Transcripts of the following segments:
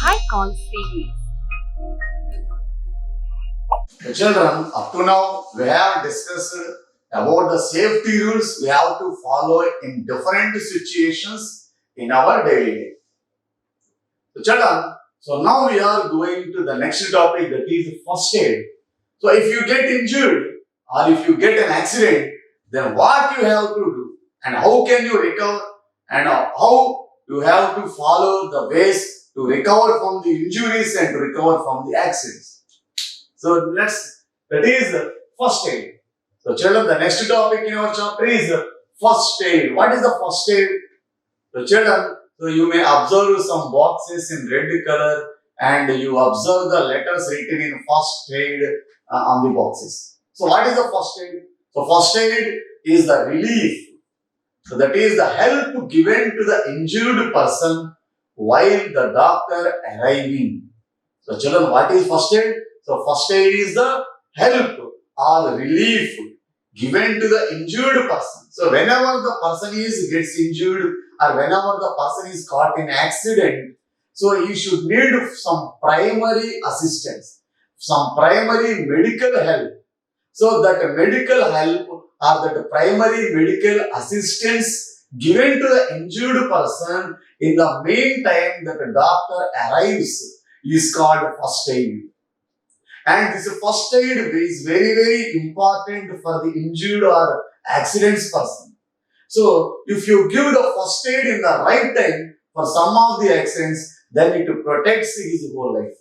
high call series. The children, up to now, we have discussed about the safety rules we have to follow in different situations in our daily life. So children, so now we are going to the next topic, that is first aid. So if you get injured or if you get an accident, then what you have to do and how can you recover and how you have to follow the ways to recover from the injuries and to recover from the accidents. So that is first aid. So children, the next topic in our chapter is first aid. What is the first aid? So children, so you may observe some boxes in red color and you observe the letters written in first aid on the boxes. So what is the first aid? So first aid is the relief. So that is the help given to the injured person while the doctor arriving. So children, what is first aid? So first aid is the help or relief given to the injured person. So whenever the person gets injured or whenever the person is caught in accident, so he should need some primary assistance, some primary medical help. So that medical help or that primary medical assistance given to the injured person in the meantime that the doctor arrives is called first aid. And this first aid is very, very important for the injured or accidents person. So, if you give the first aid in the right time for some of the accidents, then it protects his whole life.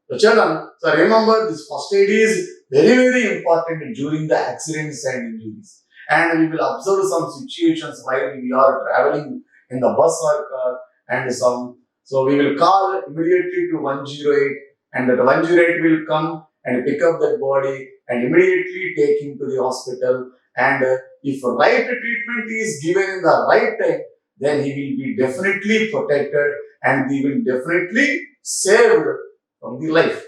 So, children, so remember this first aid is very, very important during the accidents and injuries. And we will observe some situations while we are traveling in the bus or car and so we will call immediately to 108 and that 108 will come and pick up that body and immediately take him to the hospital. And if right treatment is given in the right time, then he will be definitely protected and he will definitely saved from the life.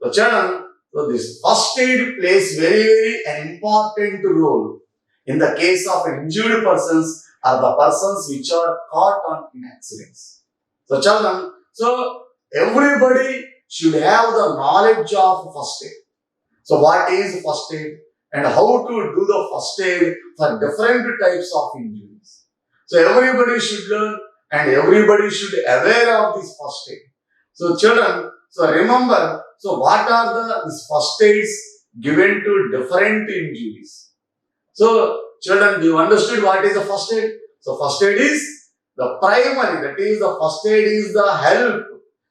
So children, so this first aid plays very, very an important role in the case of injured persons or the persons which are caught on in accidents. So children, so everybody should have the knowledge of first aid. So what is first aid and how to do the first aid for different types of injuries. So everybody should learn and everybody should aware of this first aid. So children, so remember, so what are these first aids given to different injuries? So children, do you understood what is the first aid? So first aid is the primary, that is the first aid is the help,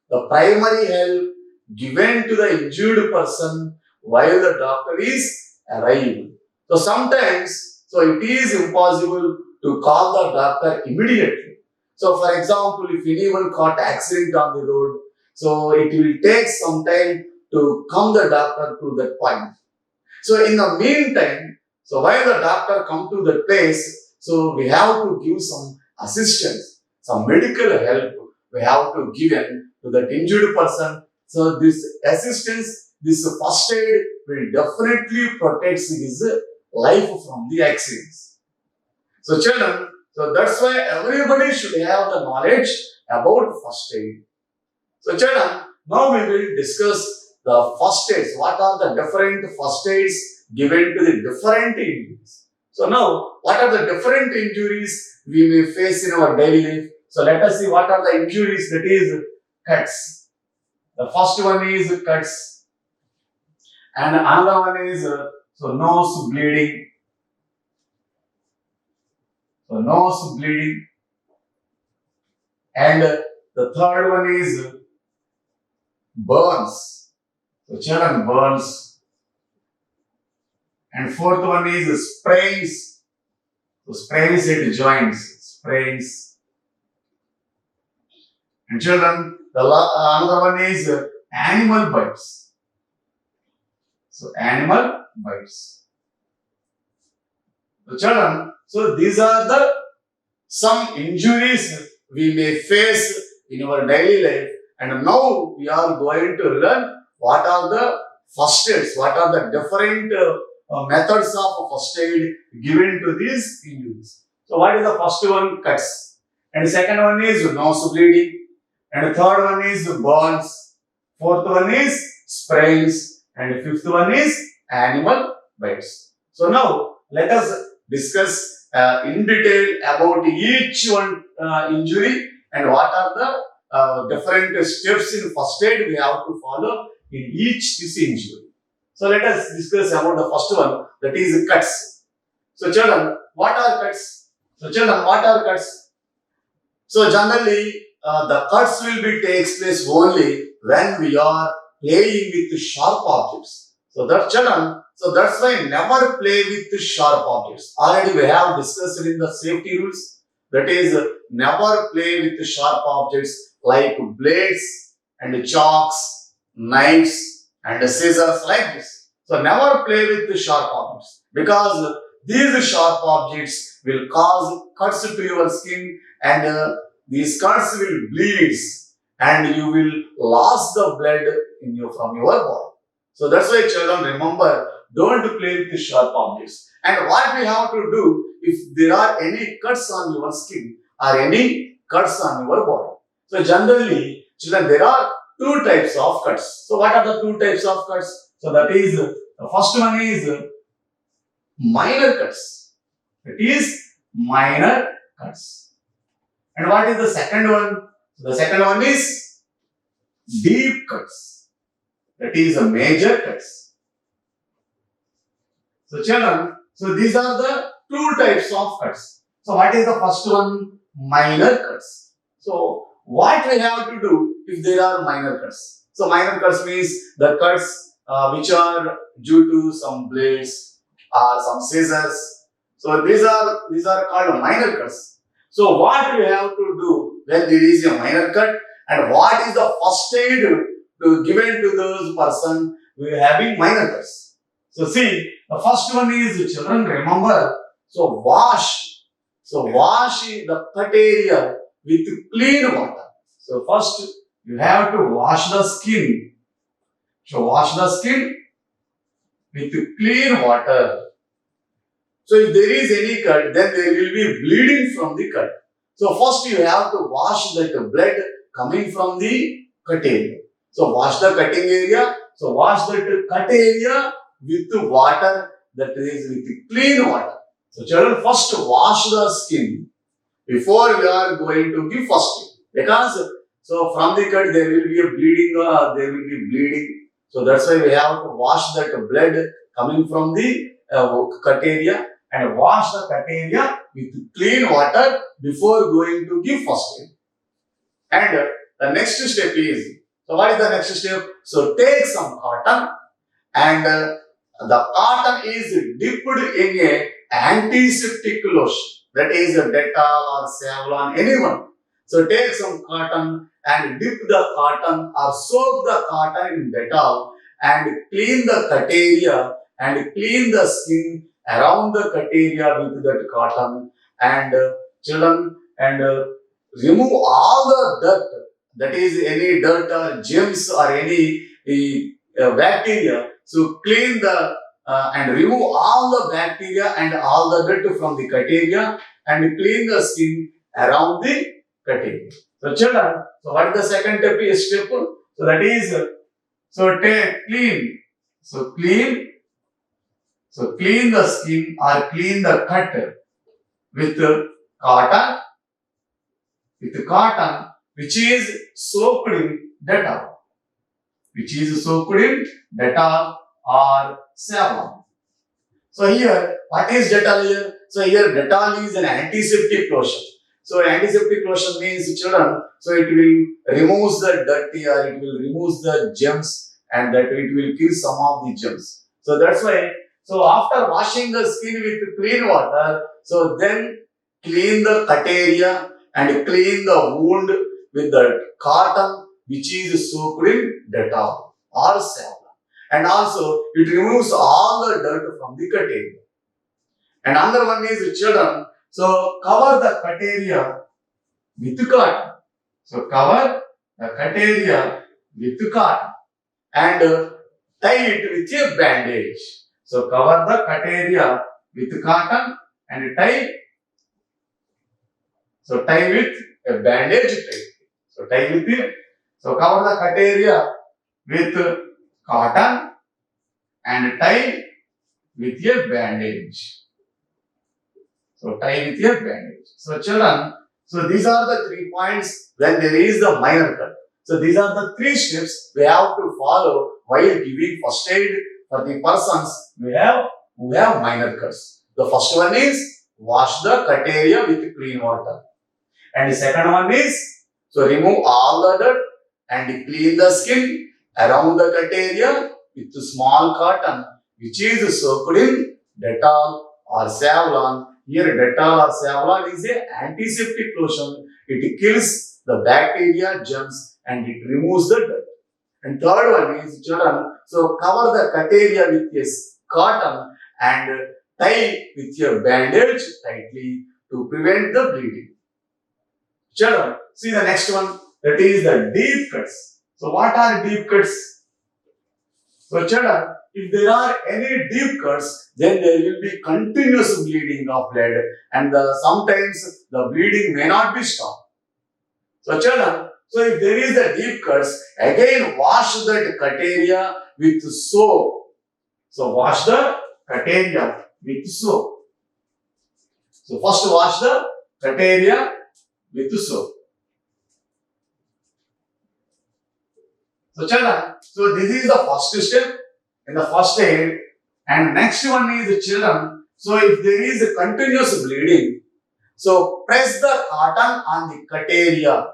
the primary help given to the injured person while the doctor is arriving. So sometimes, so it is impossible to call the doctor immediately. So for example, if anyone caught accident on the road, so it will take some time to come the doctor to that point. So in the meantime, so while the doctor come to the place, so we have to give some assistance, some medical help we have to give to that injured person. So this assistance, this first aid will definitely protect his life from the accidents. So children, so that's why everybody should have the knowledge about first aid. So children, now we will discuss the first aids. What are the different first aids given to the different injuries? So now, what are the different injuries we may face in our daily life? So let us see what are the injuries, that is cuts. The first one is cuts. And another one is so nose bleeding. So nose bleeding. And the third one is burns. So children, burns. And fourth one is sprains. So sprains at joints. Sprains. And children, another one is animal bites. So animal bites. So children, so these are the some injuries we may face in our daily life. And now we are going to learn what are the first aids, what are the different methods of first aid given to these injuries. So what is the first one? Cuts. And the second one is nose bleeding. and third one is burns, fourth one is sprains, and fifth one is animal bites. So now let us discuss in detail about each one injury and what are the different steps in first aid we have to follow in each this injury. So let us discuss about the first one, that is cuts. So children, what are cuts? So children, what are cuts? So generally, the cuts will be takes place only when we are playing with sharp objects. So that children, so that's why never play with sharp objects. Already we have discussed in the safety rules. That is, never play with sharp objects like blades and chalks, knives and scissors like this. So never play with the sharp objects because these sharp objects will cause cuts to your skin and these cuts will bleed and you will lose the blood in you from your body. So that's why children remember, don't play with the sharp objects. And what we have to do if there are any cuts on your skin or any cuts on your body. So generally, children, there are two types of cuts. So what are the two types of cuts? So that is, the first one is minor cuts. It is minor cuts. And what is the second one? So the second one is deep cuts. That is a major cuts. So children, so these are the two types of cuts. So what is the first one? Minor cuts. So what we have to do if there are minor cuts? So minor cuts means the cuts which are due to some blades or some scissors. So these are called minor cuts. So what we have to do when there is a minor cut and what is the first aid given to those person who are having minor cuts? So see, the first one is, children remember, so wash the cut area with clean water. So first you have to wash the skin. So wash the skin with clean water. So if there is any cut, then there will be bleeding from the cut. So first you have to wash that blood coming from the cut area. So wash the cutting area. So wash that cut area with water, that is with clean water. So children, first wash the skin before we are going to give first aid. Because so from the cut there will be a bleeding, So that's why we have to wash that blood coming from the cut area and wash the cut area with clean water before going to give first aid. And the next step is, so what is the next step? So take some cotton and the cotton is dipped in a antiseptic lotion. That is a Dettol or Savlon, anyone. So take some cotton and dip the cotton or soak the cotton in Dettol and clean the cut area and clean the skin around the cut area with that cotton and children and remove all the dirt, that is any dirt or germs or any bacteria. So clean the and remove all the bacteria and all the dirt from the cut area and clean the skin around the cut area. So children, so what is the second step? So that is, so take clean. So clean the skin or clean the cut with cotton, which is soaked in Dettol. Or Savlon. So here, what is Dettol here? So here Dettol is an antiseptic lotion. So antiseptic lotion means, children, so it will remove the dirty or it will remove the germs and that it will kill some of the germs. So that's why, so after washing the skin with clean water, so then clean the cut area and clean the wound with the cotton which is soaked in Dettol or Savlon. And also it removes all the dirt from the cut area. And another one is, children, so cover the cut area with cotton. So cover the cut area with cotton and tie it with a bandage. So cover the cut area with cotton and tie with a bandage. So tie with it. So cover the cut area with cotton and tie with a bandage. So tie with a bandage. So children, so these are the 3 points when there is the minor cut. So these are the 3 steps we have to follow while giving first aid for the persons who have minor cuts. The first one is wash the cut area with clean water. And the second one is, so remove all the dirt and clean the skin around the cut area with small cotton which is soaked in Dettol or Savlon. Here Dettol or Savlon is a antiseptic lotion. It kills the bacteria, germs and it removes the dirt. And third one is, children, so cover the cut area with a cotton and tie with your bandage tightly to prevent the bleeding. Children, see the next one, that is the deep cuts. So what are deep cuts? So children, if there are any deep cuts, then there will be continuous bleeding of blood and sometimes the bleeding may not be stopped. So children, so if there is the deep cuts, again wash that cut area with soap. So wash the cut area with soap. So first wash the cut area with soap. So children, so this is the first step in the first aid, and next one is children. So if there is a continuous bleeding, so press the cotton on the cut area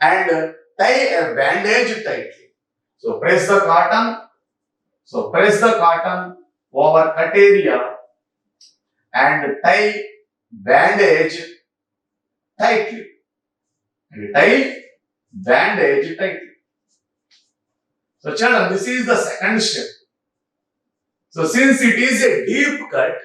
and tie a bandage tightly. So press the cotton. So press the cotton over cut area and tie bandage tightly. And tie bandage tightly. So children, this is the second step. So since it is a deep cut,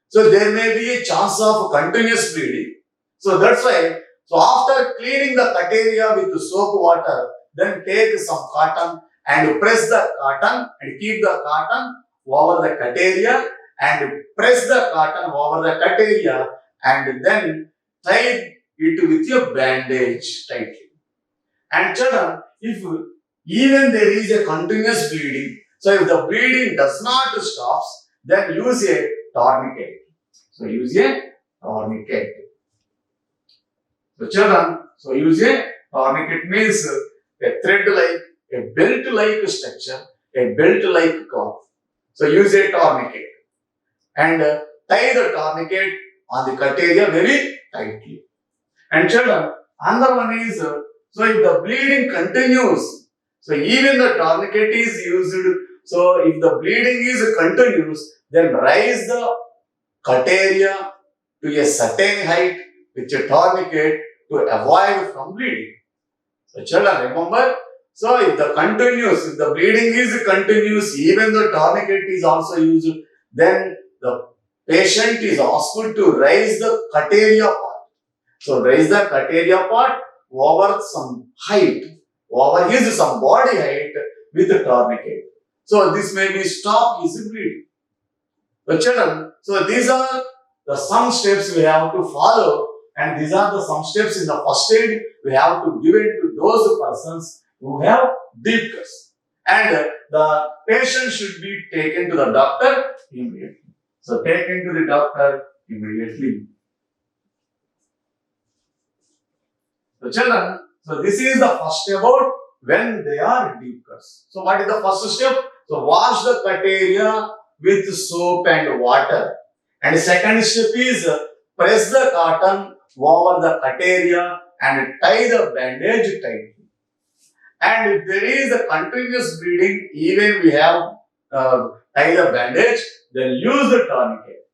so there may be a chance of continuous bleeding. So that's why, so after cleaning the cut area with soap water, then take some cotton and press the cotton and keep the cotton over the cut area and press the cotton over the cut area and then tie it with your bandage tightly. And children, if even there is a continuous bleeding, so if the bleeding does not stop, then use a tourniquet. So use a tourniquet. So children, so use a tourniquet means a thread-like, a belt-like structure, a belt-like cloth. So use a tourniquet and tie the tourniquet on the cut area very tightly. And children, another one is, so if the bleeding continues, so even the tourniquet is used. So if the bleeding is continuous, then raise the cut area to a certain height with a tourniquet to avoid from bleeding. So children, remember, so if the bleeding is continuous, even the tourniquet is also used, then the patient is asked to raise the cut area part. So raise the cut area part over some height, over his some body height with a tourniquet. So this may be stop his bleeding. So children, so these are the some steps we have to follow, and these are the some steps in the first aid we have to give it to those persons who have deep cuts. And the patient should be taken to the doctor immediately. So taken to the doctor immediately. So children, so this is the first step about when they are deep cuts. So what is the first step? So wash the cut area with soap and water. And the second step is press the cotton over the cut area and tie the bandage tightly. And if there is a continuous bleeding, even we have tie the bandage, then use the tourniquet.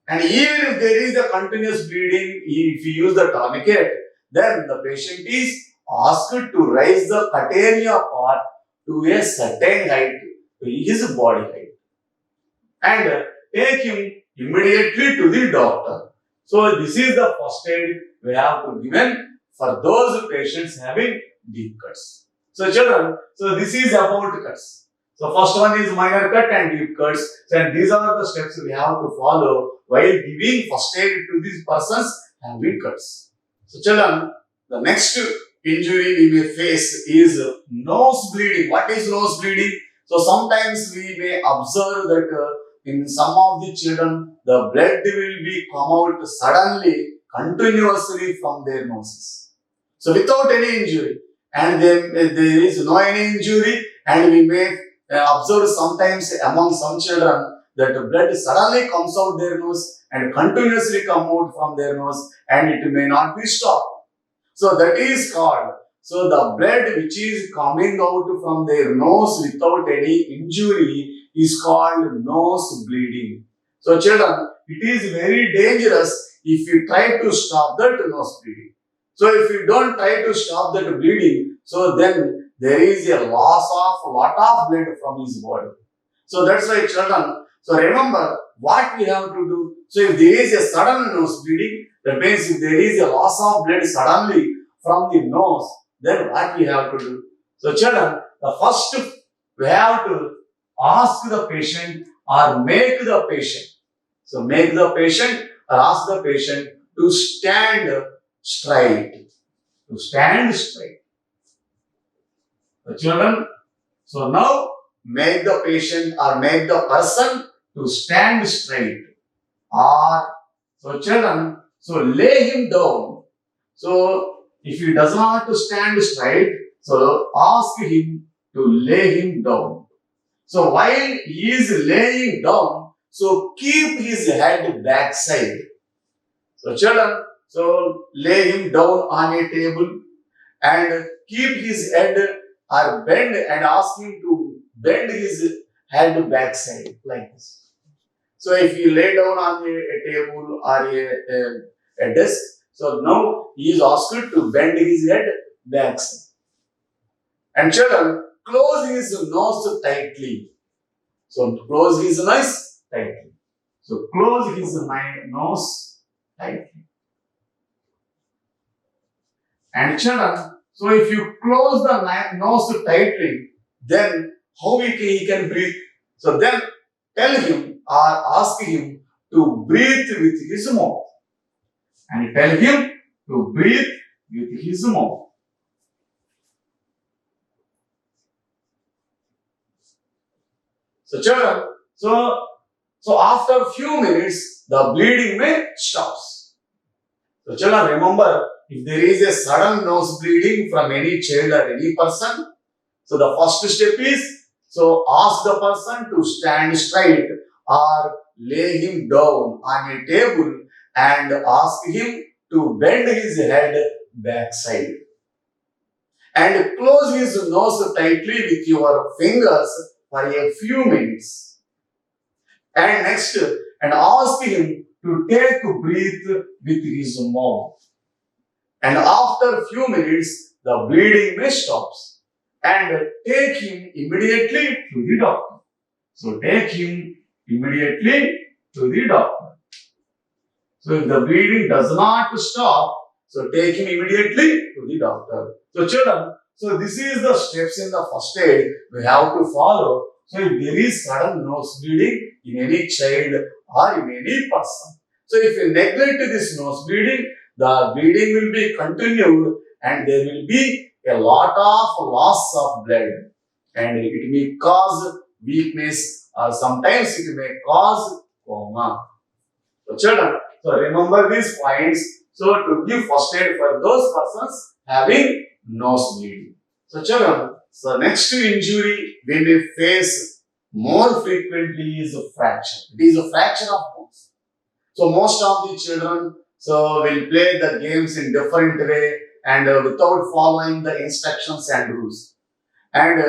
And even if there is a continuous bleeding, if you use the tourniquet, then the patient is asked to raise the cut area part to a certain height, to his body height. And take him immediately to the doctor. So this is the first aid we have to given for those patients having deep cuts. So children, so this is about cuts. So first one is minor cut and deep cuts. So and these are the steps we have to follow while giving first aid to these persons having cuts. So children, the next injury we may face is nose bleeding. What is nose bleeding? So sometimes we may observe that in some of the children, the blood will be come out suddenly, continuously from their noses. So without any injury, and then there is no any injury, and we may observe sometimes among some children that blood suddenly comes out their nose and continuously come out from their nose, and it may not be stopped. So that is called, so the blood which is coming out from their nose without any injury is called nose bleeding. So children, it is very dangerous if you try to stop that nose bleeding. So if you don't try to stop that bleeding, so then there is a loss of a lot of blood from his body. So that's why children, so remember what we have to do. So if there is a sudden nose bleeding, that means if there is a loss of blood suddenly from the nose, then what we have to do? So children, the first we have to ask the patient or make the patient. So make the patient or ask the patient to stand straight. To stand straight. The children, so now make the patient or make the person to stand straight. Or, so children, so lay him down. So if he does not stand straight, so ask him to lay him down. So while he is laying down, so keep his head backside. So children, so lay him down on a table and keep his head or bend and ask him to bend his head backside like this. So if you lay down on a table or a desk, so now he is asked to bend his head backside. And children, close his nose tightly. So close his nose tightly. So close his nose tightly. And children, so if you close the nose tightly, then how he can breathe? So then tell him or ask him to breathe with his mouth. And tell him to breathe with his mouth. So children, so after a few minutes, the bleeding may stop. So children, remember, if there is a sudden nose bleeding from any child or any person, so the first step is, so ask the person to stand straight or lay him down on a table and ask him to bend his head backside. And close his nose tightly with your fingers for a few minutes. And next, and ask him to take a breath with his mouth. And after a few minutes, the bleeding may stop. And take him immediately to the doctor. So take him immediately to the doctor. So if the bleeding does not stop, so take him immediately to the doctor. So children, so this is the steps in the first aid we have to follow. So if there is sudden nose bleeding in any child or in any person, so if you neglect this nose bleeding, the bleeding will be continued and there will be a lot of loss of blood and it may cause weakness or sometimes it may cause coma. So children, so remember these points. So to give first aid for those persons having nose bleeding. So children, so next injury we may face more frequently is a fracture. It is a fracture of bones. So most of the children so will play the games in different way and without following the instructions and rules. And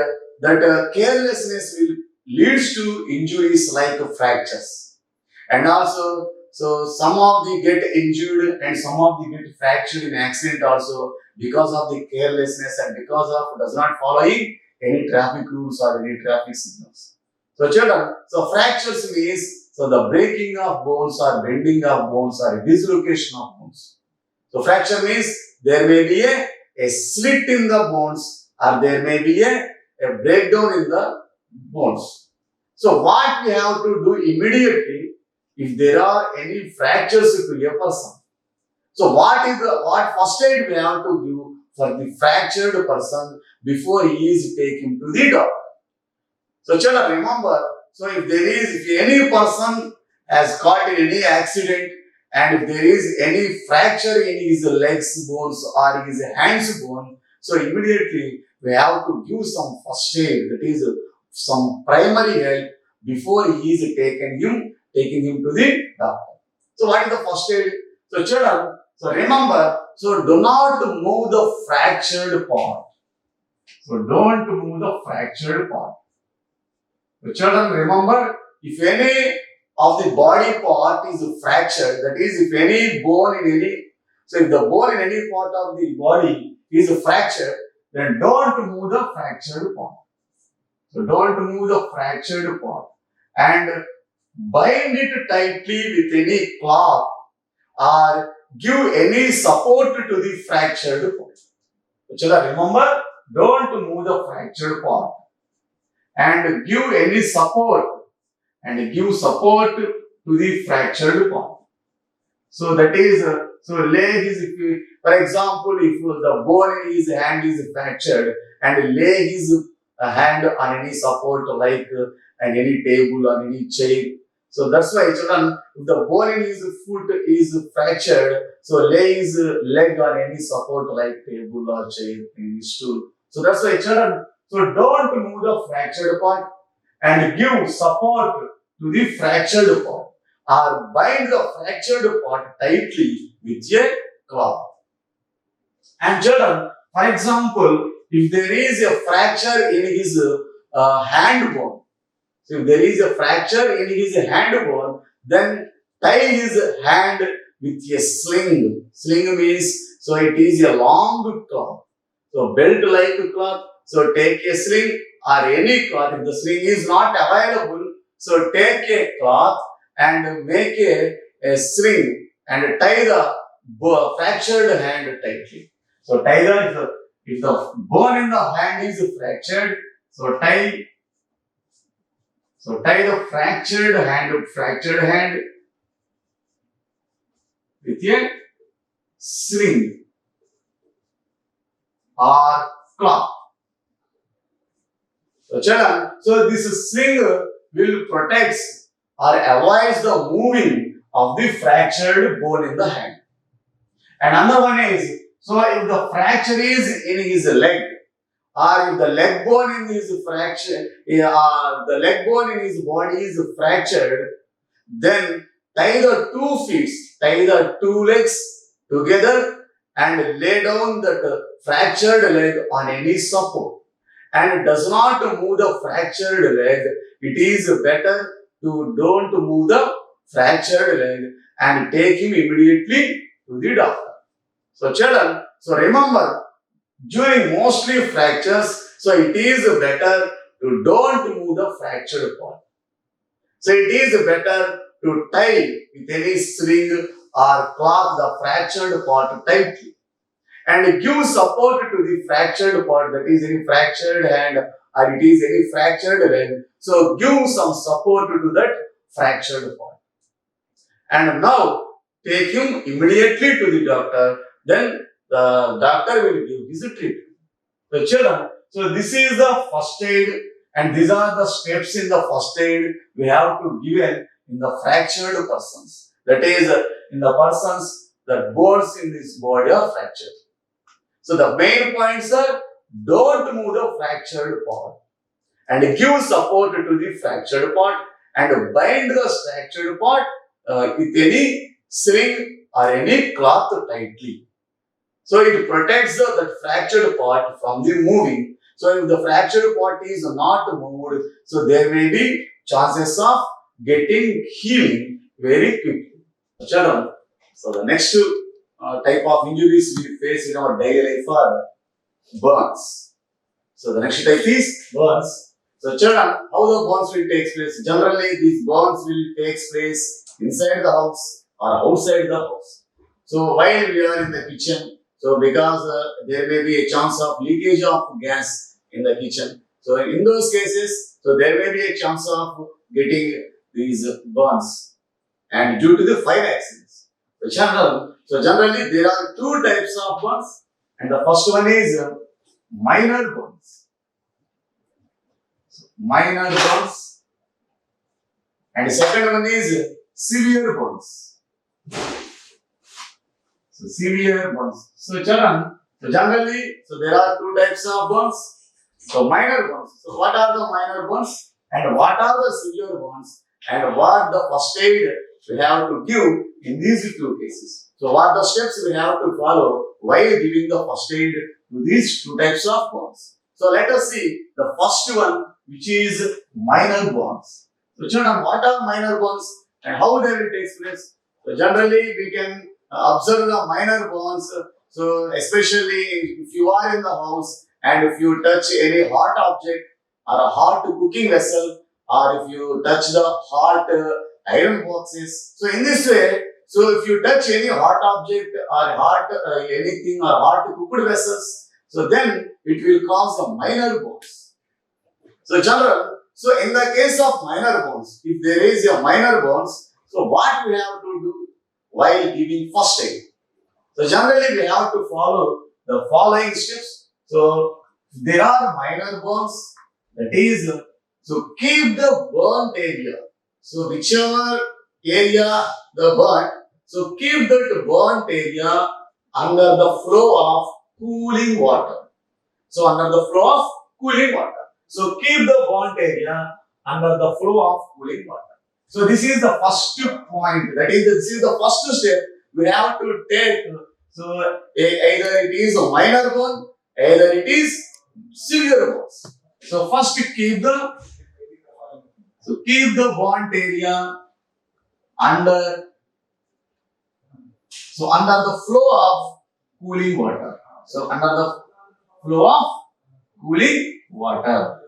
that carelessness will leads to injuries like fractures. And also, so some of the get injured and some of the get fractured in accident also because of the carelessness and because of does not following any traffic rules or any traffic signals. So children, so fractures means so the breaking of bones or bending of bones or dislocation of bones. So fracture means there may be a slit in the bones or there may be a breakdown in the bones. So what we have to do immediately if there are any fractures to a person. So what first aid we have to give for the fractured person before he is taken to the doctor. So children, remember, so if any person has got in any accident and if there is any fracture in his legs bones or his hands bone, so immediately we have to give some first aid, that is some primary help before he is taking him to the doctor. So what is the first aid? So children, so remember, so do not move the fractured part. So don't move the fractured part. So children, remember, if any of the body part is fractured, that is, if any bone in any, so if the bone in any part of the body is fractured, then don't move the fractured part. So don't move the fractured part and bind it tightly with any cloth or give any support to the fractured part. So children, remember, don't move the fractured part and give any support to the fractured part. So that is, so leg is, if you, for example, if the bone in his hand is fractured and lay his hand on any support like and any table or any chair. So that's why children, if the bone in his foot is fractured, so lay his leg on any support like table or chair, any stool. So that's why children, so don't move the fractured part and give support to the fractured part or bind the fractured part tightly with a cloth. And children, for example, if there is a fracture in his hand bone, so if there is a fracture in his hand bone, then tie his hand with a sling. Sling means, so it is a long cloth. So belt like cloth. So take a sling or any cloth. If the sling is not available, so take a cloth and make a sling and tie the fractured hand tightly. So tie if the bone in the hand is fractured, so tie the fractured hand with a sling or cloth. So children, so this sling will protect or avoid the moving of the fractured bone in the hand. And another one is, so if the fracture is in his leg, or if the leg bone in his fracture, the leg bone in his body is fractured, then tie the two legs together and lay down that fractured leg on any support. And does not move the fractured leg, it is better to don't move the fractured leg and take him immediately to the doctor. So children, so remember, during mostly fractures, so it is better to don't move the fractured part. So it is better to tie with any sling or cloth the fractured part tightly and give support to the fractured part, that is any fractured hand or it is any fractured leg. So give some support to that fractured part. And now take him immediately to the doctor, then the doctor will give his treatment. So children, so this is the first aid and these are the steps in the first aid we have to give in the fractured persons. That is in the persons that bones in this body are fractured. So the main points are, don't move the fractured part and give support to the fractured part and bind the fractured part with any sling or any cloth tightly. So it protects that fractured part from the moving. So if the fractured part is not moved, so there may be chances of getting healing very quickly. Children, so the next type of injuries we face in our daily life are burns. So the next type is burns. So children, how the burns will take place? Generally, these burns will take place inside the house or outside the house. So while we are in the kitchen, so because there may be a chance of leakage of gas in the kitchen. So in those cases, so there may be a chance of getting these burns and due to the fire accidents. So generally there are two types of burns And the first one is minor burns. Minor burns. And the second one is severe burns. So severe burns. So children, so generally, so there are two types of burns. So minor burns. So what are the minor burns and what are the severe burns and what the first aid we have to give in these two cases. So what the steps we have to follow while giving the first aid to these two types of burns. So let us see the first one, which is minor burns. So children, what are minor burns and how they will take place? So generally we can observe the minor burns. So especially if you are in the house and if you touch any hot object or a hot cooking vessel or if you touch the hot iron boxes. So in this way, so if you touch any hot object or hot anything or hot cooked vessels, so then it will cause a minor burns. So general, so in the case of minor burns, if there is a minor burns, so what we have to do while giving first aid? So generally we have to follow the following steps. So there are minor burns, that is, so keep the burnt area. So whichever area the burnt, so keep that burnt area under the flow of cooling water. So under the flow of cooling water. So keep the burnt area under the flow of cooling water. So this is the first point. That is, this is the first step we have to take. So either it is a minor burn, either it is severe burns. So first keep the burnt area under the flow of cooling water. So under the flow of cooling water.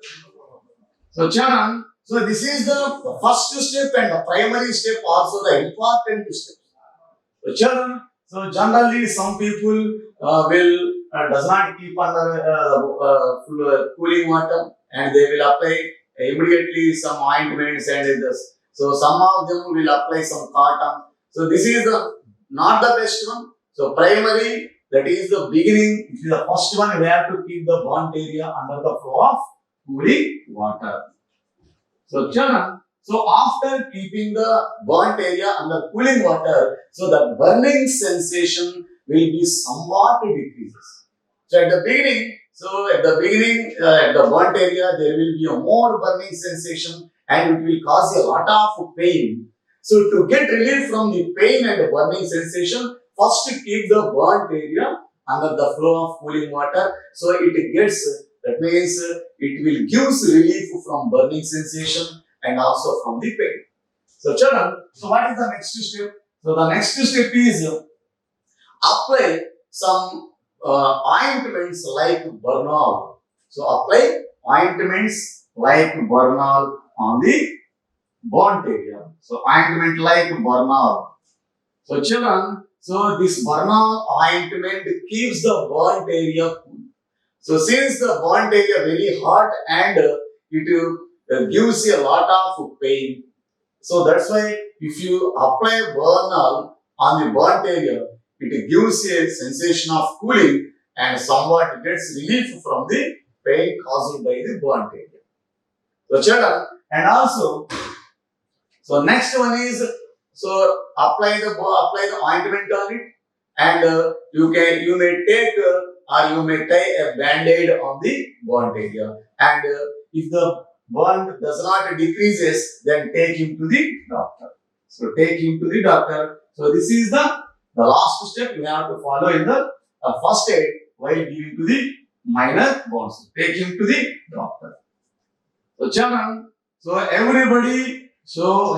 So children, so this is the first step and the primary step, also the important step. So children, so generally some people will does not keep under cooling water and they will apply immediately some ointments and this. So some of them will apply some cotton. So this is not the best one. So primary, that is the beginning, it is the first one. We have to keep the burnt area under the flow of cooling water. So children, so after keeping the burnt area under cooling water, so the burning sensation will be somewhat decreases. So at the beginning, at the burnt area, there will be a more burning sensation and it will cause a lot of pain. So to get relief from the pain and the burning sensation, first keep the burnt area under the flow of cooling water. So it gets, that means it will give relief from burning sensation and also from the pain. So children, so what is the next step? So the next step is apply some ointments like Bernal. So apply ointments like Bernal on the burnt area. So ointment like Bernal. So children, so this Bernal ointment keeps the burnt area cool. So since the burnt area very hot and it gives you a lot of pain. So that's why if you apply Bernal on the burnt area, it gives a sensation of cooling and somewhat gets relief from the pain caused by the burnt area. So children, and also, so next one is, so apply the ointment on it, and you may take or you may tie a band-aid on the burnt area, and if the burn does not decreases, then take him to the doctor. So take him to the doctor. So this is the last step you have to follow in the first aid while giving to the minor burns. Take him to the doctor. So children, so everybody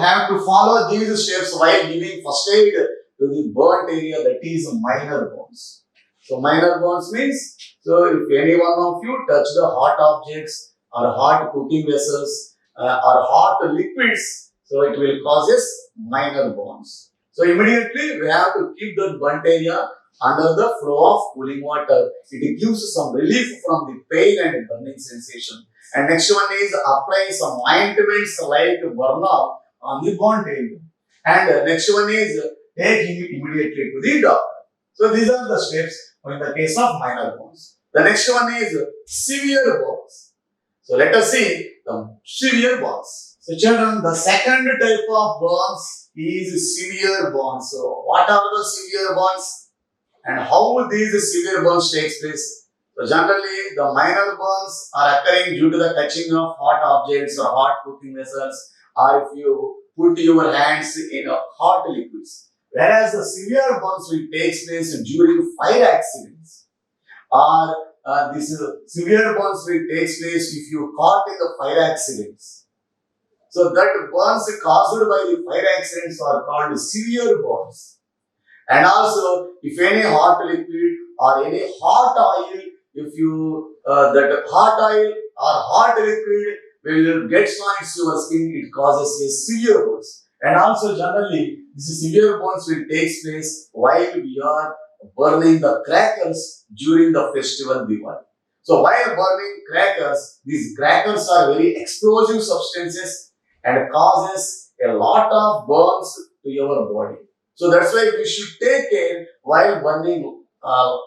have to follow these steps while giving first aid to the burnt area, that is minor burns. So minor burns means, so if any one of you touch the hot objects or hot cooking vessels or hot liquids, so it will causes minor burns. So immediately we have to keep the burnt area under the flow of cooling water. It gives some relief from the pain and burning sensation. And next one is apply some ointments like Bernal on the burnt area. And next one is take him immediately to the doctor. So these are the steps in the case of minor burns. The next one is severe burns. So let us see the severe burns. So children, the second type of burns is severe burns. So what are the severe burns and how these severe burns takes place? So generally the minor burns are occurring due to the touching of hot objects or hot cooking vessels, or if you put your hands in a hot liquids. Whereas the severe burns will take place during fire accidents, or this severe burns will take place if you caught in the fire accidents. So that burns caused by the fire accidents are called severe burns. And also, if any hot liquid or any hot oil, if you that hot oil or hot liquid will get on your skin, it causes a severe burns. And also, generally, this severe burns will take place while we are burning the crackers during the festival Diwali. So, while burning crackers, these crackers are very explosive substances and causes a lot of burns to your body. So that's why we should take care while burning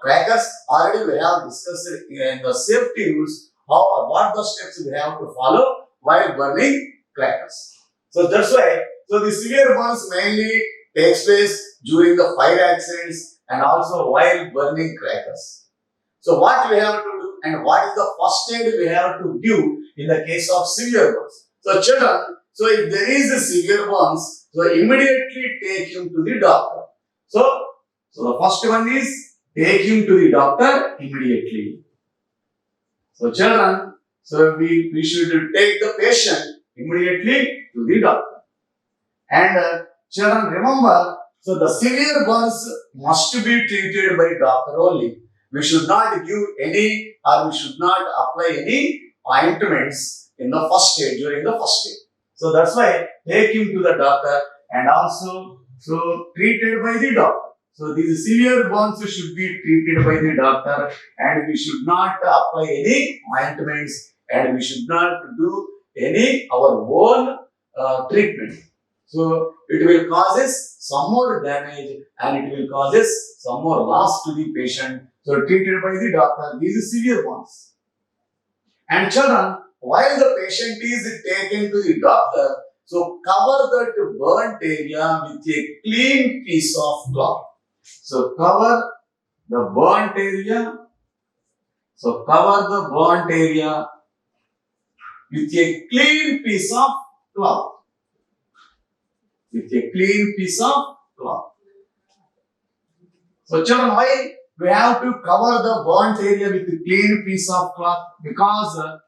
crackers. Already we have discussed in the safety rules what the steps we have to follow while burning crackers. So that's why. So the severe burns mainly takes place during the fire accidents and also while burning crackers. So what we have to do and what is the first aid we have to give in the case of severe burns? So children, so if there is a severe burns, so immediately take him to the doctor. So the first one is take him to the doctor immediately. So children, so we should take the patient immediately to the doctor. And children, remember, so the severe burns must be treated by doctor only. We should not give any or we should not apply any ointments in the first aid, during the first aid. So that's why take him to the doctor and also treated by the doctor. So these severe burns should be treated by the doctor and we should not apply any ointments and we should not do any our own treatment. So it will causes some more damage and it will causes some more loss to the patient. So treated by the doctor, these severe burns. And children, while the patient is taken to the doctor, so cover that burnt area with a clean piece of cloth. So cover the burnt area. So cover the burnt area with a clean piece of cloth. With a clean piece of cloth. So children, why we have to cover the burnt area with a clean piece of cloth? Because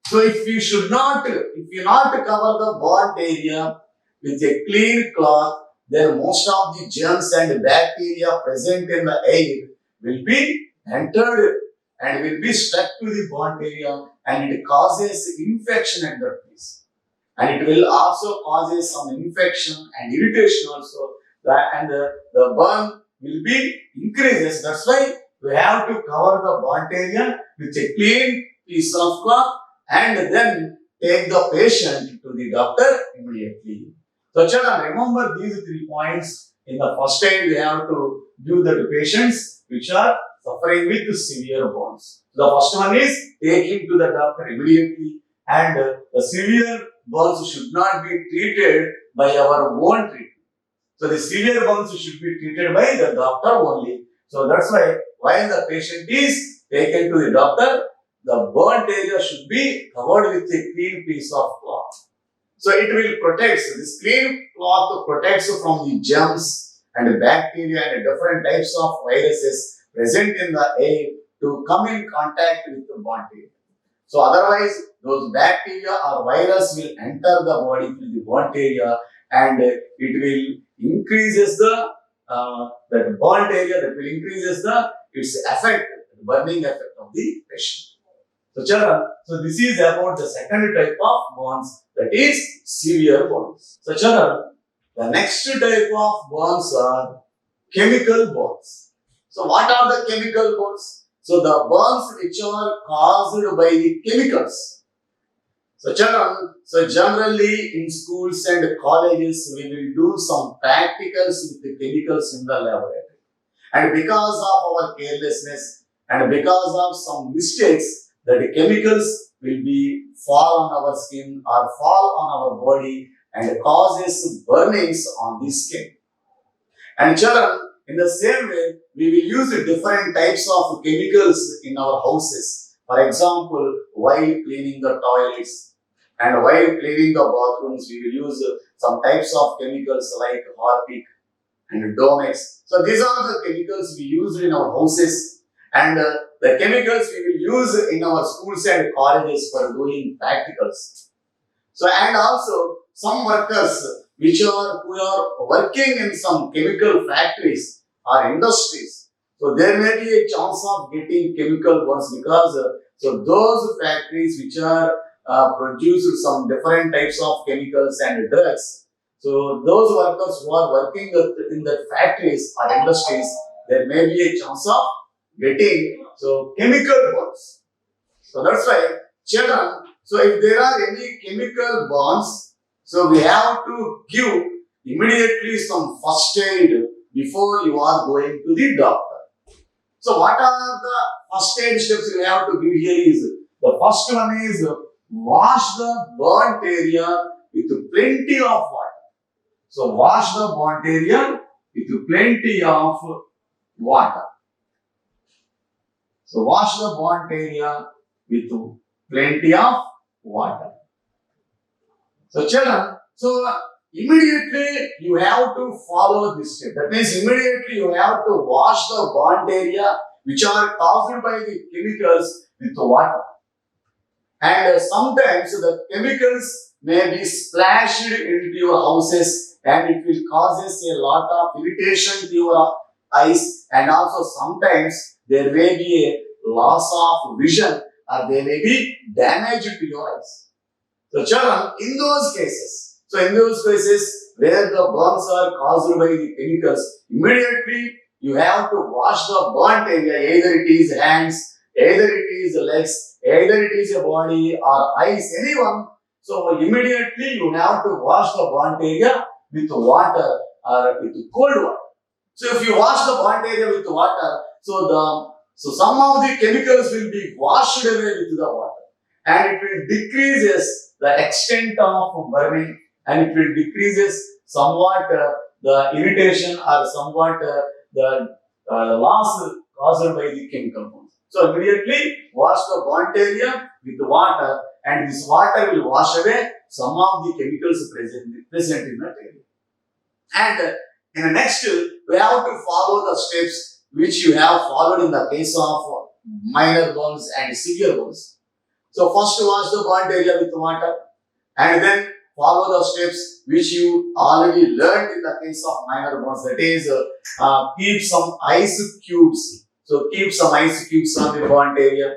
so if you not cover the burnt area with a clean cloth, then most of the germs and bacteria present in the air will be entered and will be stuck to the burnt area and it causes infection at that place. And it will also causes some infection and irritation also. The burn will be increases. That's why we have to cover the burnt area with a clean piece of cloth and then take the patient to the doctor immediately. So children, remember these 3 points. In the first aid, we have to give the patients which are suffering with severe burns. The first one is take him to the doctor immediately and the severe burns should not be treated by our own treatment. So the severe burns should be treated by the doctor only. So that's why while the patient is taken to the doctor, the burnt area should be covered with a clean piece of cloth. So it will protect, this clean cloth protects from the germs and bacteria and different types of viruses present in the air to come in contact with the burnt area. So otherwise, those bacteria or virus will enter the body through the burnt area and it will increases the that burnt area, that will increases its effect, the burning effect of the patient. So children, so this is about the second type of burns, that is severe burns. So children, the next type of burns are chemical burns. So what are the chemical burns? So the burns which are caused by the chemicals. So children, so generally in schools and colleges we will do some practicals with the chemicals in the laboratory. And because of our carelessness and because of some mistakes, that the chemicals will be fall on our skin or fall on our body and causes burnings on the skin. And children, in the same way, we will use different types of chemicals in our houses. For example, while cleaning the toilets and while cleaning the bathrooms, we will use some types of chemicals like Harpic and Domex. So these are the chemicals we use in our houses, and the chemicals we will use in our schools and colleges for doing practicals. So and also some workers who are working in some chemical factories or industries. So there may be a chance of getting chemical burns because so those factories which are produce some different types of chemicals and drugs. So those workers who are working in the factories or industries, there may be a chance of getting so chemical burns. So that's why children. So if there are any chemical burns, so we have to give immediately some first aid before you are going to the doctor. So what are the first aid steps you have to give here is, the first one is wash the burnt area with plenty of water. So wash the burnt area with plenty of water. So wash the burnt area with plenty of water. So children, so immediately you have to follow this step. That means immediately you have to wash the burnt area which are caused by the chemicals with water. And sometimes the chemicals may be splashed into your houses and it will causes a lot of irritation to your eyes, and also sometimes there may be a loss of vision or there may be damage to your eyes. So children, in those cases where the burns are caused by the chemicals, immediately you have to wash the burnt area, either it is hands, either it is legs, either it is a body or eyes, anyone. So immediately you have to wash the burnt area with water or with cold water. So if you wash the burnt area with water, so some of the chemicals will be washed away with the water, and it will decreases the extent of burning, and it will decreases somewhat the irritation or somewhat the loss caused by the chemical burns. So immediately wash the burnt area with water, and this water will wash away some of the chemicals present in that area. And in the next, we have to follow the steps which you have followed in the case of minor burns and severe burns. So first wash the burnt area with water, and then follow the steps which you already learned in the case of minor burns. That is, keep some ice cubes. So keep some ice cubes on the burnt area,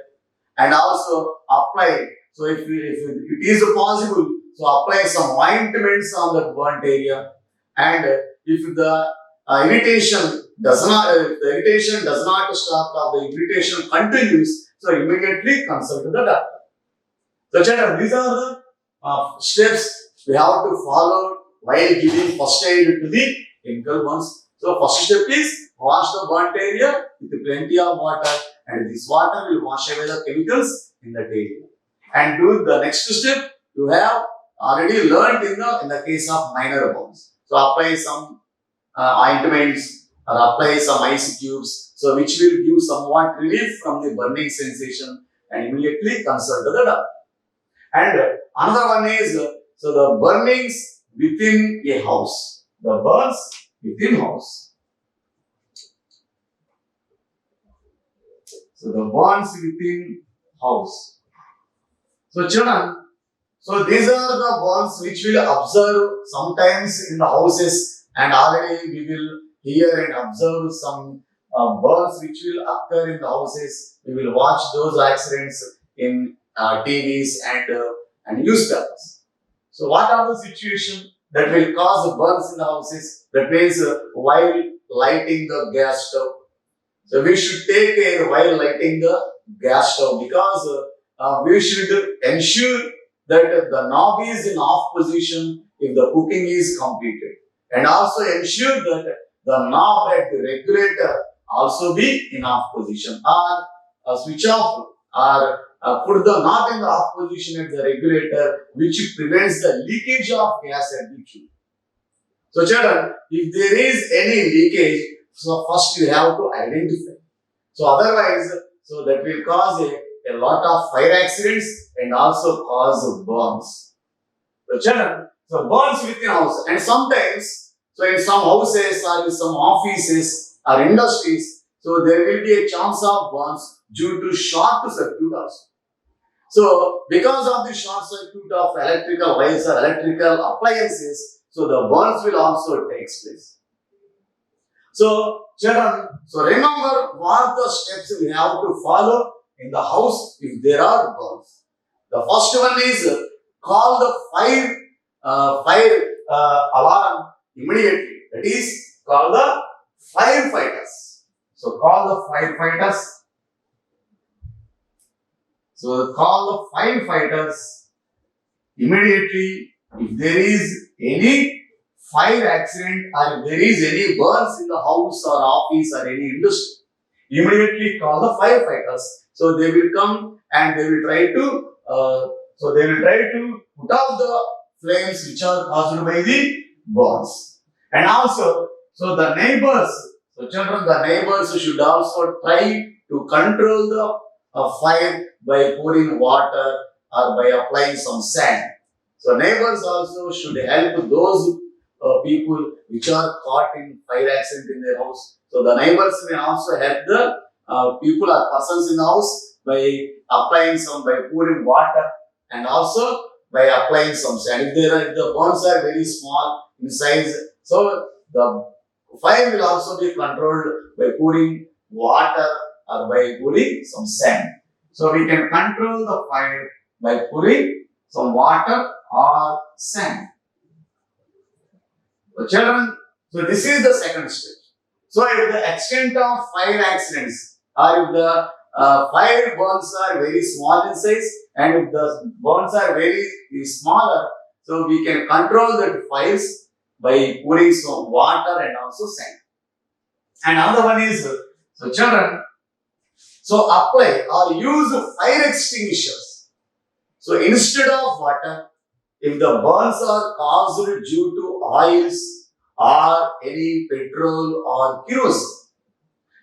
and also apply. So if it is possible, so apply some ointments on the burnt area. And if the irritation does not stop, or the irritation continues, so immediately consult the doctor. So children, these are the steps we have to follow while giving first aid to the chemical burns. So first step is wash the burnt area with plenty of water, and this water will wash away the chemicals in that area. And do the next step you have already learned in the case of minor burns. So apply some ointments or apply some ice cubes, so which will give somewhat relief from the burning sensation, and immediately consult the doctor. And another one is so the burnings within a house. The burns within house. So the burns within house. So children, so these are the burns which we will observe sometimes in the houses, and already we will hear and observe some burns which will occur in the houses. We will watch those accidents in TVs and newspapers. So what are the situations that will cause burns in the houses? That means while lighting the gas stove. So we should take care while lighting the gas stove, because we should ensure that the knob is in off position if the cooking is completed, and also ensure that the knob at the regulator also be in off position, or switch off, or put the not in the off position at the regulator, which prevents the leakage of gas at the tube. So children, if there is any leakage, so first you have to identify. So otherwise, so that will cause a lot of fire accidents and also cause burns. So children, so burns within house, and sometimes, so in some houses or in some offices or industries, so there will be a chance of burns due to short circuit also. So because of the short circuit of electrical wires or electrical appliances, so the burns will also take place. So children, so remember what the steps we have to follow in the house if there are burns. The first one is call the fire alarm immediately. That is, call the firefighters. So call the firefighters. So call the firefighters immediately if there is any fire accident or if there is any burns in the house or office or any industry. Immediately call the firefighters. So they will come and they will try to put out the flames which are caused by the burns. And also, so the neighbors, so children, the neighbors should also try to control the fire by pouring water or by applying some sand. So neighbors also should help those people which are caught in fire accident in their house. So the neighbors may also help the people or persons in the house by pouring water and also by applying some sand. If the burns are very small in size, so the fire will also be controlled by pouring water or by pouring some sand. So we can control the fire by pouring some water or sand. So children, so this is the second step. So if the extent of fire accidents or if the fire burns are very small in size and if the burns are very smaller, so we can control the fires by pouring some water and also sand. And another one is, so children, so apply or use fire extinguishers. So instead of water, if the burns are caused due to oils or any petrol or kerosene.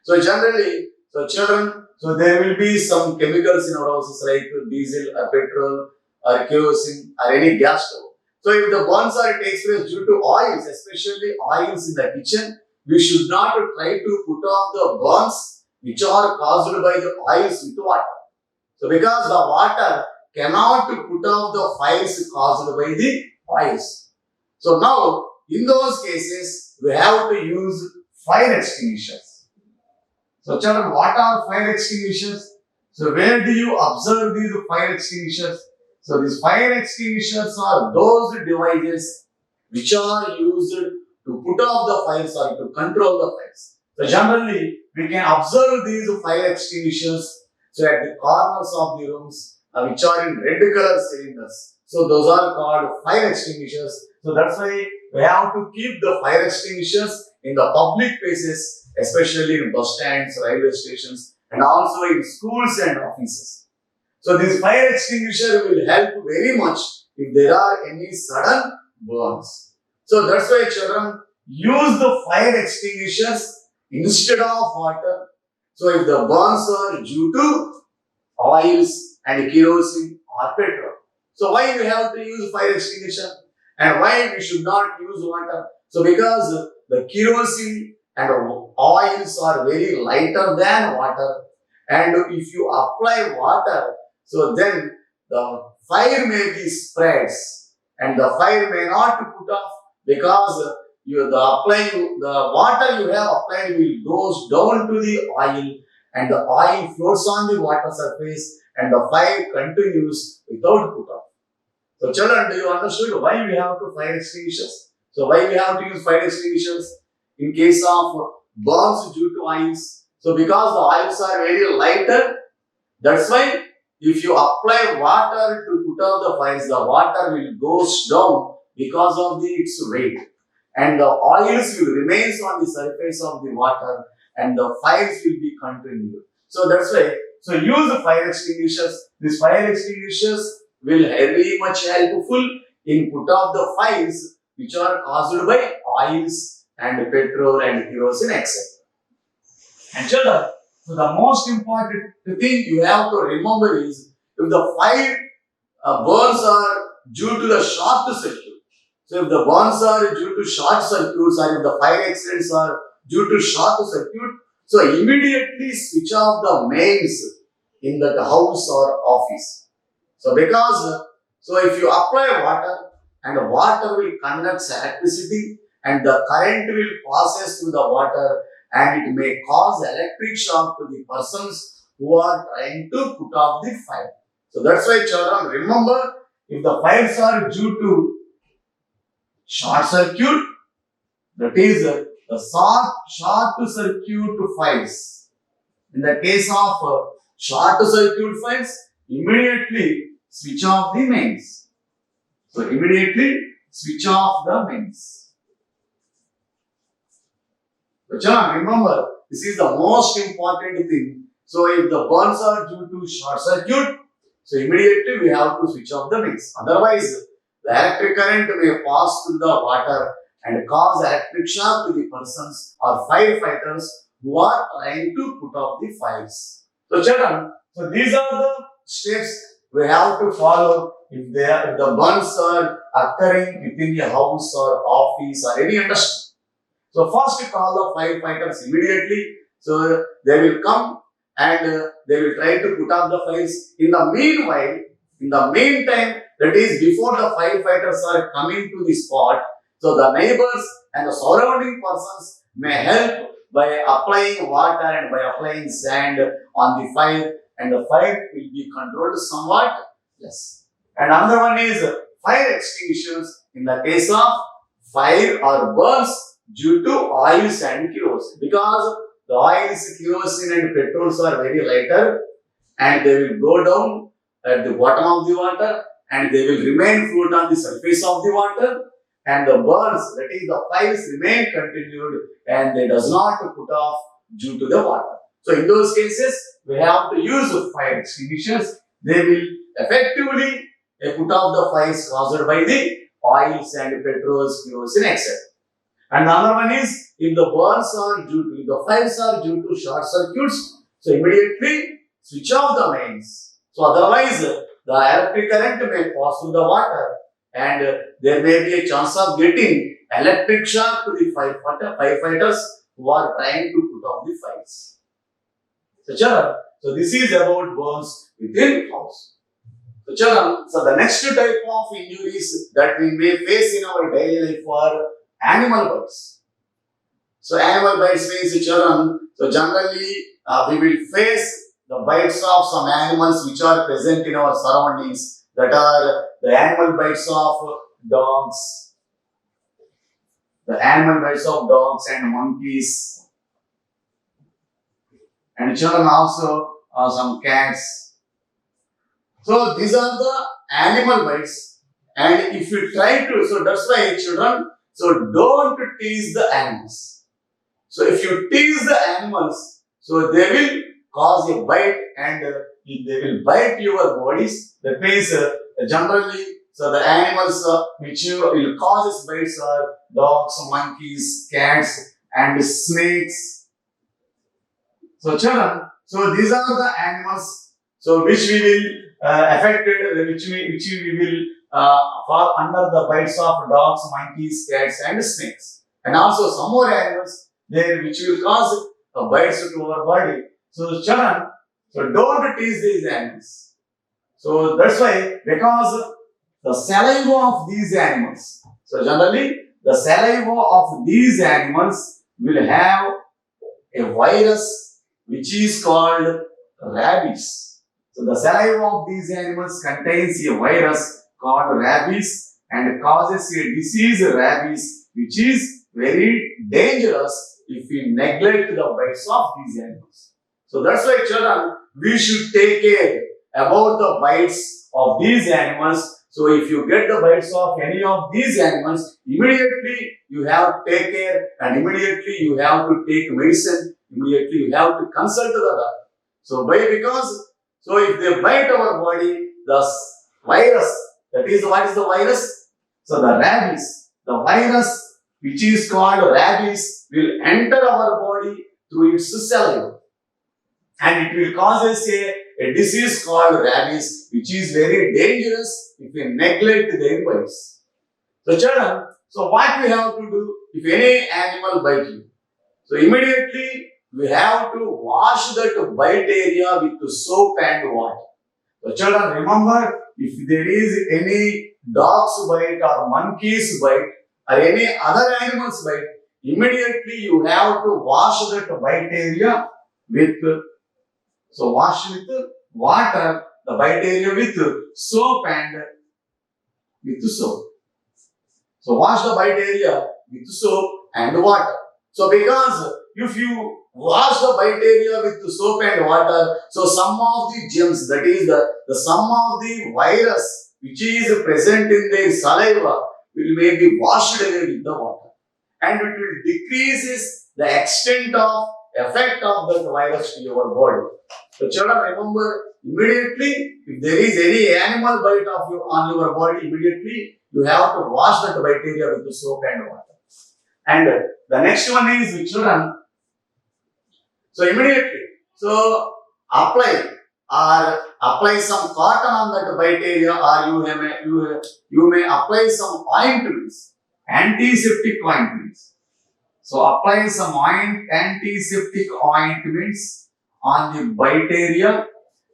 So generally, so children, so there will be some chemicals in our houses like diesel or petrol or kerosene or any gas stove. So if the burns takes place due to oils, especially oils in the kitchen, we should not try to put off the burns which are caused by the oils with water. So because the water cannot put off the fires caused by the oils. So now, in those cases, we have to use fire extinguishers. So children, what are fire extinguishers? So where do you observe these fire extinguishers? So these fire extinguishers are those devices which are used to put off the fires or to control the fires. So generally, we can observe these fire extinguishers so at the corners of the rooms which are in red color cylinders. So those are called fire extinguishers. So that's why we have to keep the fire extinguishers in the public places, especially in bus stands, railway stations, and also in schools and offices. So this fire extinguisher will help very much if there are any sudden burns. So that's why children use the fire extinguishers instead of water. So if the burns are due to oils and kerosene or petrol. So why we have to use fire extinguisher and why we should not use water? So because the kerosene and oils are very lighter than water, and if you apply water, so then the fire may be spreads and the fire may not put off because the water you have applied will goes down to the oil and the oil floats on the water surface and the fire continues without put off. So children, do you understand why we have to fire extinguishers? So why we have to use fire extinguishers in case of burns due to oils? So because the oils are very lighter, that's why if you apply water to put out the fires, the water will goes down because of its weight. And the oils will remain on the surface of the water and the fires will be continued. So that's why, so use the fire extinguishers. These fire extinguishers will very much helpful in put off the fires which are caused by oils and petrol and kerosene, etc. And children, so the most important thing you have to remember is if the fire burns are due to the short circuit. So if the burns are due to short circuits or if the fire accidents are due to short circuit, so immediately switch off the mains in that house or office. So because, so if you apply water and water will conduct electricity and the current will passes through the water and it may cause electric shock to the persons who are trying to put off the fire. So that's why children remember if the fires are due to short circuit, that is the short circuit fires. In the case of short circuit fires, immediately switch off the mains. So immediately switch off the mains. So children, remember this is the most important thing. So if the burns are due to short circuit, so immediately we have to switch off the mains. Otherwise, the electric current may pass through the water and cause electric shock to the persons or firefighters who are trying to put off the fires. So children, so these are the steps we have to follow if the burns are occurring within a house or office or any industry. So first call the firefighters immediately. So they will come and they will try to put out the fires. In the meanwhile, in the meantime, that is before the firefighters are coming to the spot, so the neighbors and the surrounding persons may help by applying water and by applying sand on the fire, and the fire will be controlled somewhat. Yes. And another one is fire extinguishers in the case of fire or burns due to oils and kerosene, because the oils, kerosene and petrols are very lighter and they will go down at the bottom of the water and they will remain float on the surface of the water, and the burns, that is the fires, remain continued and they does not put off due to the water. So in those cases, we have to use fire extinguishers. They will effectively put off the fires caused by the oils and petrols, kerosene, etc. And another one is if the burns are due to, the fires are due to short circuits, so immediately switch off the mains. So otherwise, the electric current may pass through the water and there may be a chance of getting electric shock to the firefighters who are trying to put off the fires. So children, so this is about burns within house. So children, so the next type of injuries that we may face in our daily life are animal bites. So animal bites means children, so generally we will face the bites of some animals which are present in our surroundings, that are the animal bites of dogs, the animal bites of dogs and monkeys, and children also some cats. So these are the animal bites, and if you try to, so that's why children, so don't tease the animals. So if you tease the animals, so they will cause a bite and they will bite your bodies. That means generally, so the animals which will cause bites are dogs, monkeys, cats and snakes. So children, so these are the animals, so which we will affected, which we will fall under the bites of dogs, monkeys, cats and snakes. And also some more animals there which will cause bites to our body. So children, so don't tease these animals. So that's why, because the saliva of these animals, so generally the saliva of these animals will have a virus which is called rabies. So the saliva of these animals contains a virus called rabies and causes a disease, rabies, which is very dangerous if we neglect the bites of these animals. So that's why children, we should take care about the bites of these animals. So if you get the bites of any of these animals, immediately you have to take care and immediately you have to take medicine immediately you have to consult the doctor. So so if they bite our body, the virus, that is, what is the virus? So the rabies, the virus which is called rabies will enter our body through its saliva, and it will cause us a disease called rabies, which is very dangerous if we neglect their bites. So children, so what we have to do if any animal bite you? So immediately we have to wash that bite area with soap and water. So children, remember, if there is any dog's bite or monkey's bite or any other animal's bite, immediately you have to wash that bite area with, so wash with water, the bite area with soap and with soap. So wash the bite area with soap and water. So because if you wash the bite area with soap and water, so some of the germs, that is the some of the virus which is present in their saliva will maybe washed away with the water, and it will decreases the extent of effect of that virus to your body. So children, remember, immediately if there is any animal bite of you on your body, immediately you have to wash that bite area with soap and water. And the next one is, children, so immediately, so apply some cotton on that bite area, or you may apply some ointments, antiseptic ointments. So apply some antiseptic ointments on the bite area,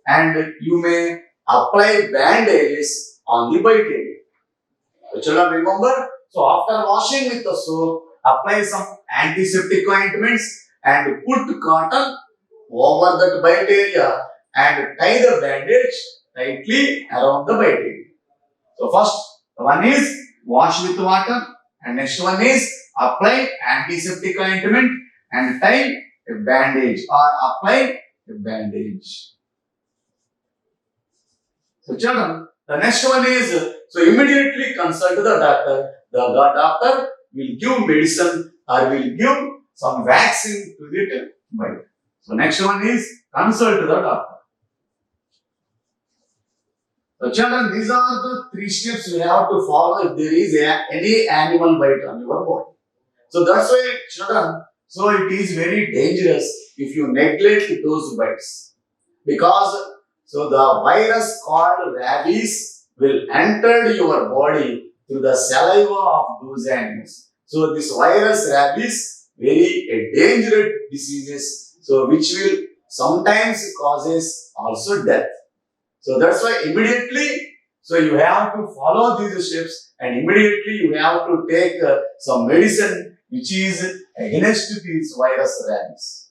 and you may apply bandages on the bite area. So children, remember, so after washing with the soap, apply some antiseptic ointments and put cotton over that bite area and tie the bandage tightly around the bite area. So first one is wash with water, and next one is apply antiseptic ointment and tie a bandage or apply a bandage. So children, the next one is, so immediately consult the doctor. The doctor will give medicine or will give some vaccine to the bite. So next one is consult the doctor. So children, these are the 3 steps we have to follow if there is any animal bite on your body. So that's why, children, so it is very dangerous if you neglect those bites, because so the virus called rabies will enter your body through the saliva of those animals. So this virus rabies, very a dangerous diseases, so which will sometimes causes also death. So that's why immediately, so you have to follow these steps, and immediately you have to take some medicine which is against this virus rabies.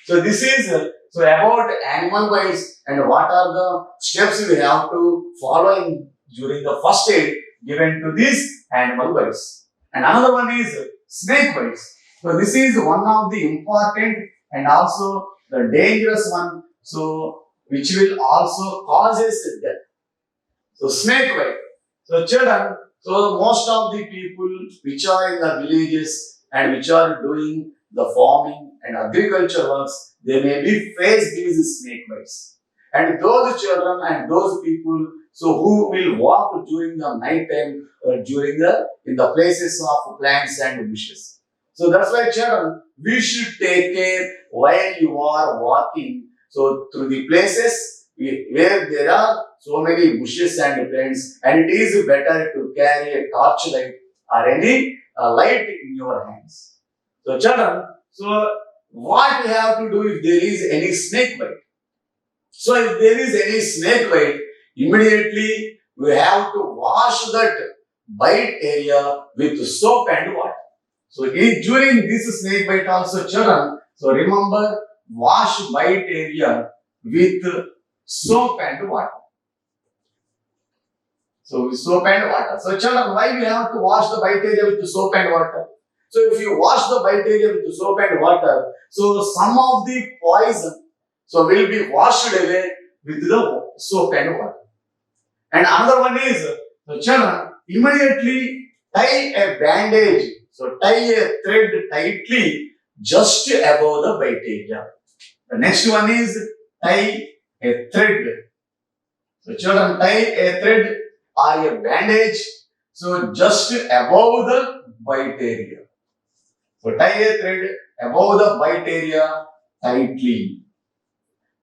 So this is so about animal bites and what are the steps we have to follow during the first aid given to these animal bites. And another one is snake bites. So this is one of the important and also the dangerous one, so which will also causes death. So snake bite. So children, so most of the people which are in the villages and which are doing the farming and agriculture works, they may be face these snake bites. And those children and those people, so who will walk during the night time, in the places of plants and bushes. So that's why, children, we should take care while you are walking. So through the places where there are so many bushes and plants, and it is better to carry a torch light or any light in your hands. So children, so what we have to do if there is any snake bite? So if there is any snake bite, immediately we have to wash that bite area with soap and water. So during this snake bite also, children, so remember, wash bite area with soap and water. So with soap and water. So children, why we have to wash the bite area with soap and water? So if you wash the bite area with soap and water, so some of the poison so will be washed away with the soap and water. And another one is, so children, immediately tie a bandage. So tie a thread tightly just above the bite area. The next one is tie a thread. So children, tie a thread or a bandage. So just above the bite area. So tie a thread above the bite area tightly.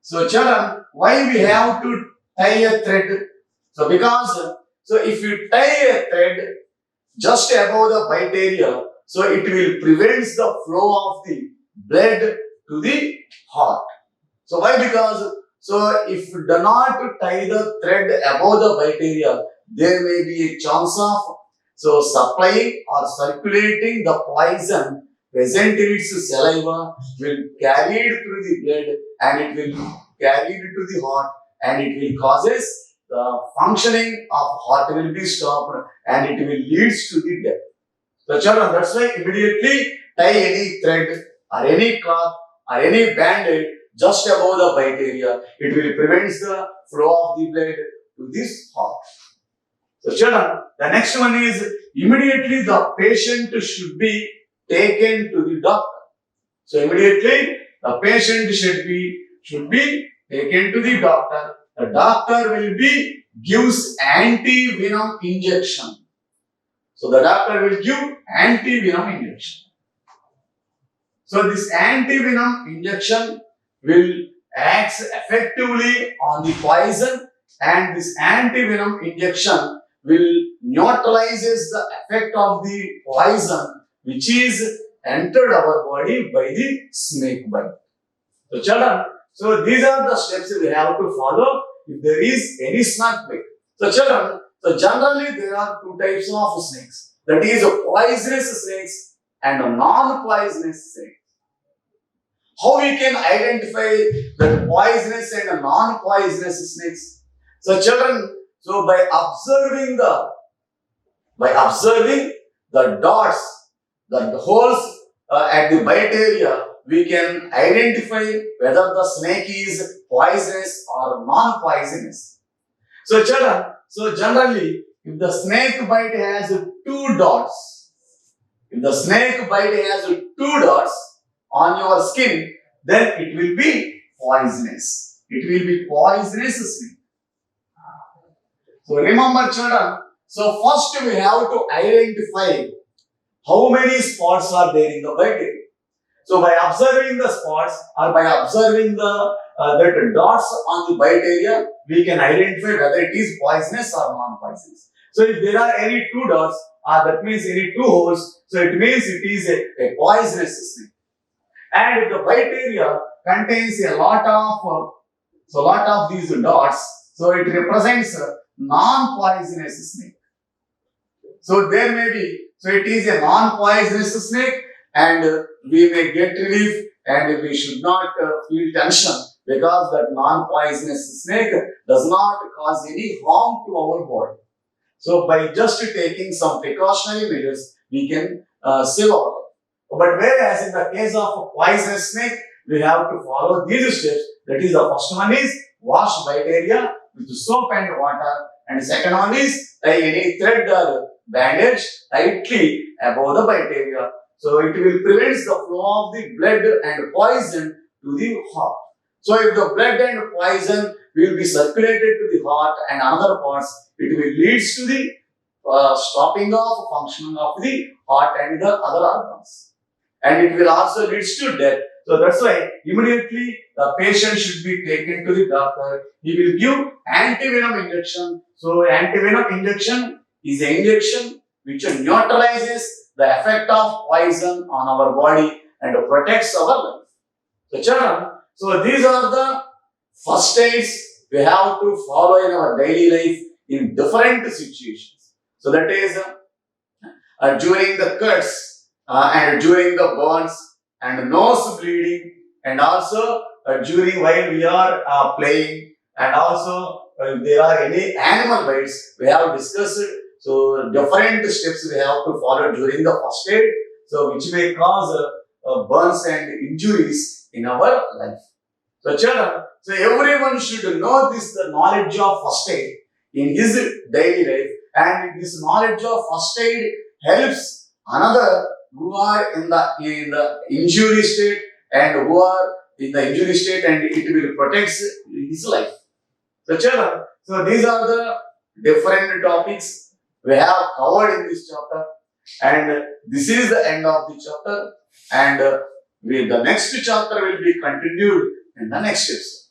So children, why we have to tie a thread? So because if you tie a thread just above the bite area, so it will prevent the flow of the blood to the heart. So why? Because if you do not tie the thread above the bite area, there may be a chance of supplying or circulating the poison present in its saliva will carry it through the blood and it will carry it to the heart and it will causes the functioning of heart will be stopped and it will leads to the death. So children, that's why immediately tie any thread or any cloth or any bandage just above the bite area. It will prevent the flow of the blood to this heart. So children, the next one is immediately the patient should be taken to the doctor. So immediately the patient should be taken to the doctor. The doctor will be gives anti-venom injection. So the doctor will give anti-venom injection. So this anti-venom injection will act effectively on the poison and this anti-venom injection will neutralizes the effect of the poison which is entered our body by the snake bite. So children, so these are the steps we have to follow if there is any snake bite. So children, so generally there are two types of snakes. That is poisonous snakes and non-poisonous snakes. How we can identify the poisonous and non-poisonous snakes? So children, so by observing the dots, the holes at the bite area, we can identify whether the snake is poisonous or non-poisonous. So children, so generally, if the snake bite has two dots, on your skin, then it will be poisonous. It will be poisonous snake. So remember children, so first we have to identify how many spots are there in the bite area. So by observing the spots or by observing the dots on the bite area, we can identify whether it is poisonous or non-poisonous. So if there are any two dots, that means any two holes, so it means it is a poisonous snake. And if the bite area contains a lot of these dots, so it represents a non-poisonous snake. So there may be, so it is a non-poisonous snake and we may get relief and we should not feel tension because that non-poisonous snake does not cause any harm to our body. So by just taking some precautionary measures, we can save our life. But whereas in the case of a poisonous snake, we have to follow these steps. That is, the first one is wash bite area with soap and water, and the second one is tie any thread or bandage tightly above the bite area. So it will prevent the flow of the blood and poison to the heart. So if the blood and poison will be circulated to the heart and other parts, it will lead to the stopping of functioning of the heart and the other organs. And it will also lead to death. So that's why immediately the patient should be taken to the doctor. He will give anti-venom injection. So anti-venom injection is an injection which neutralizes the effect of poison on our body and protects our life. So children, so these are the first aids we have to follow in our daily life in different situations. So that is during the cuts and during the burns and nose bleeding and also during while we are playing and also if there are any animal bites we have discussed. So different steps we have to follow during the first aid, so which may cause burns and injuries in our life. So children, so everyone should know the knowledge of first aid in his daily life, and this knowledge of first aid helps another who are in the injury state and who are in the injury state, and it will protect his life. So children, so these are the different topics we have covered in this chapter, and this is the end of the chapter, and the next chapter will be continued in the next episode.